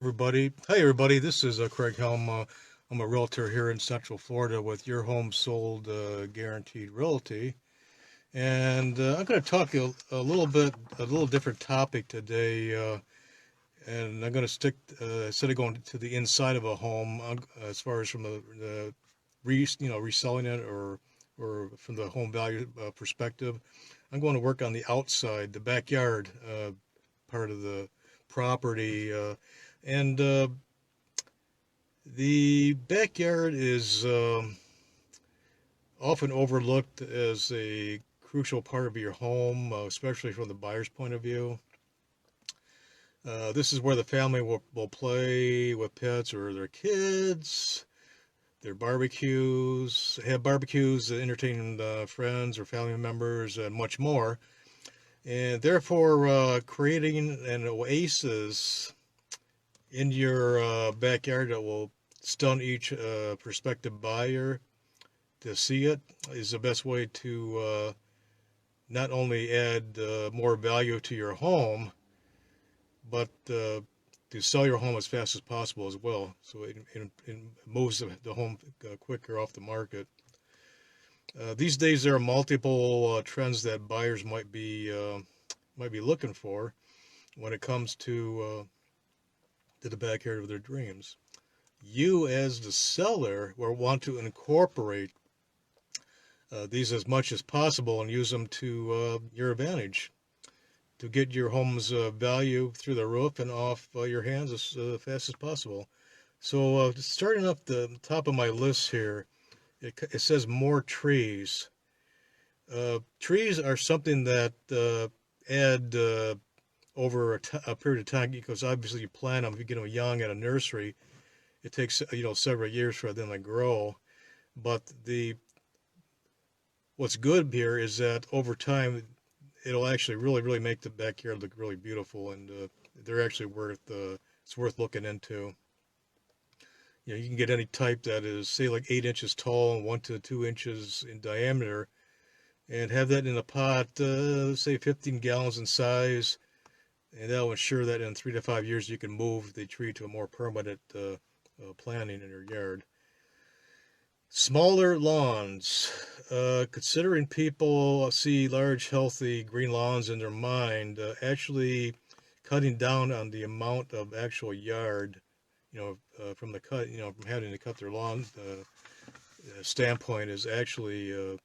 Everybody, hey everybody, this is Craig Helm. I'm a realtor here in Central Florida with Your Home Sold Guaranteed Realty, and I'm going to talk a little different topic today, and I'm going to stick instead of going to the inside of a home, as far as from the reselling it or from the home value perspective. I'm going to work on the outside, the backyard part of the property, and the backyard is often overlooked as a crucial part of your home, especially from the buyer's point of view. This is where the family will play with pets or their kids, their barbecues, have barbecues, entertaining friends or family members, and much more. And therefore, creating an oasis in your backyard that will stun each prospective buyer to see it is the best way to not only add more value to your home, but to sell your home as fast as possible as well. So it moves the home quicker off the market. These days, there are multiple trends that buyers might be looking for when it comes to the backyard of their dreams. You, as the seller, will want to incorporate these as much as possible and use them to your advantage to get your home's value through the roof and off your hands as fast as possible. So, starting up the top of my list here, it says more trees. Trees are something that add over a period of time because obviously you plant them. If you get them young at a nursery, it takes several years for them to grow. But the what's good here is that over time it'll actually really make the backyard look really beautiful, and they're actually worth it's worth looking into. You can get any type that is say like 8 inches tall and 1 to 2 inches in diameter, and have that in a pot, say 15 gallons in size, and that'll ensure that in 3 to 5 years you can move the tree to a more permanent planting in your yard. Smaller lawns. Considering people see large, healthy green lawns in their mind, actually cutting down on the amount of actual yard, from from having to cut their lawn standpoint is actually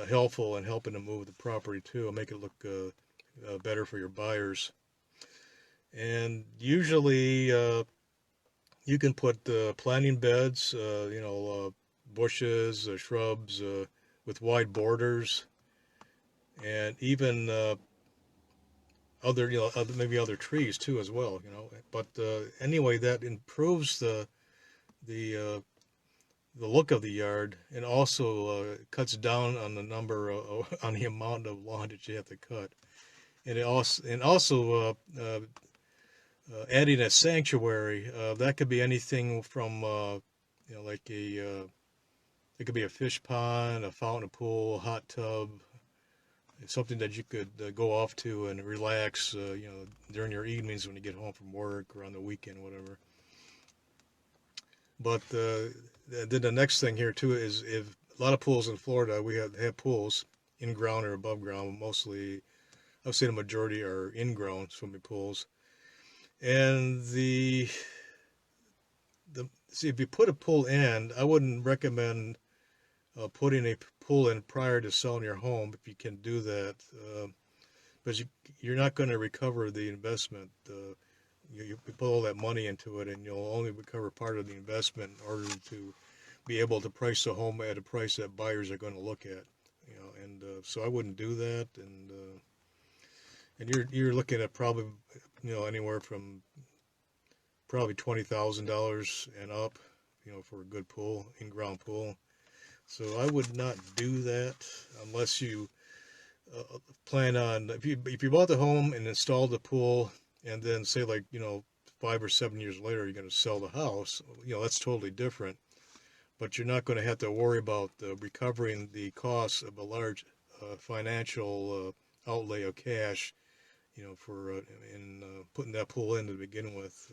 helpful in helping to move the property too and make it look better for your buyers. And usually, you can put planting beds, bushes, shrubs with wide borders, and even maybe other trees too as well. But anyway, that improves the uh, the look of the yard and also cuts down on the number on the amount of lawn that you have to cut. And also adding a sanctuary, that could be anything from like it could be a fish pond, a fountain, a pool, a hot tub, something that you could go off to and relax, during your evenings when you get home from work or on the weekend, whatever. But then the next thing here too is if a lot of pools in Florida, we have pools in ground or above ground. Mostly, I would say the majority are in ground swimming pools. And the see if you put a pool in, I wouldn't recommend putting a pool in prior to selling your home if you can do that, because you're not going to recover the investment. You put all that money into it, and you'll only recover part of the investment in order to be able to price the home at a price that buyers are going to look at. And so I wouldn't do that. And you're looking at probably anywhere from probably $20,000 and up, for a good pool, in-ground pool. So I would not do that unless you plan on if you bought the home and installed the pool, and then say like 5 or 7 years later you're going to sell the house. That's totally different. But you're not going to have to worry about recovering the costs of a large financial outlay of cash for in putting that pool in to begin with.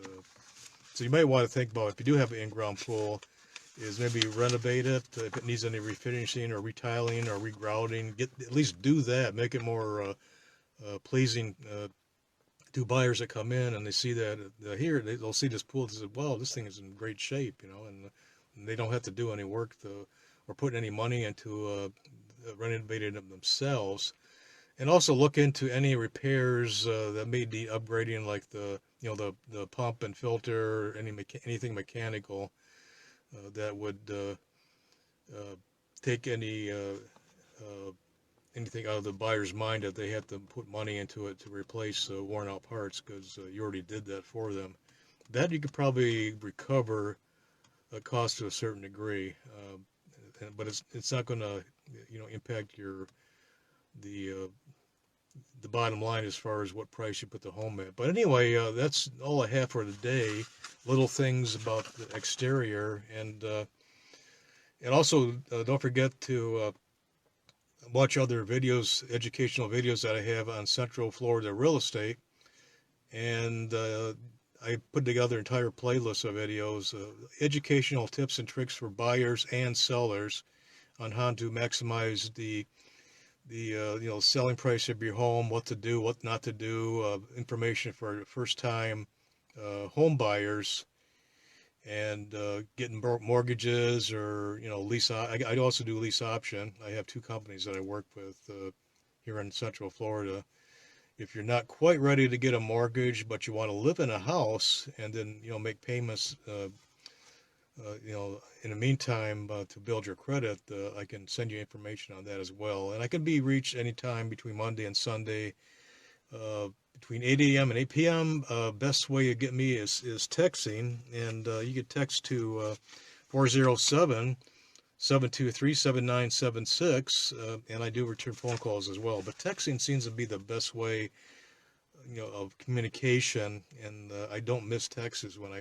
So you might want to think about, if you do have an in-ground pool, is maybe renovate it if it needs any refinishing or retiling or regrouting. At least do that. Make it more pleasing to buyers that come in and they see that they'll see this pool and say, "Wow, this thing is in great shape," and they don't have to do any work or put any money into renovating it themselves. And also look into any repairs that may need upgrading, like the pump and filter, anything mechanical that would take anything out of the buyer's mind that they have to put money into it to replace worn out parts, because you already did that for them. That you could probably recover a cost to a certain degree, but it's not going to impact the the bottom line as far as what price you put the home at. But anyway, that's all I have for today. Little things about the exterior, and also don't forget to watch other videos, educational videos that I have on Central Florida real estate. And I put together an entire playlist of videos, educational tips and tricks for buyers and sellers on how to maximize the selling price of your home, what to do, what not to do, information for first time home buyers, and getting mortgages or lease. I also do lease option. I have two companies that I work with here in Central Florida. If you're not quite ready to get a mortgage, but you want to live in a house and then make payments, in the meantime, to build your credit, I can send you information on that as well. And I can be reached anytime between Monday and Sunday, between 8 a.m. and 8 p.m. Best way to get me is texting, and you can text to 407-723-7976, and I do return phone calls as well. But texting seems to be the best way, of communication, and I don't miss texts when I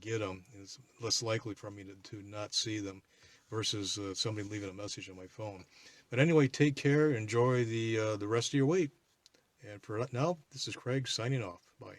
get them. It's less likely for me to not see them versus somebody leaving a message on my phone. But anyway, take care. Enjoy the rest of your week. And for now, this is Craig signing off. Bye.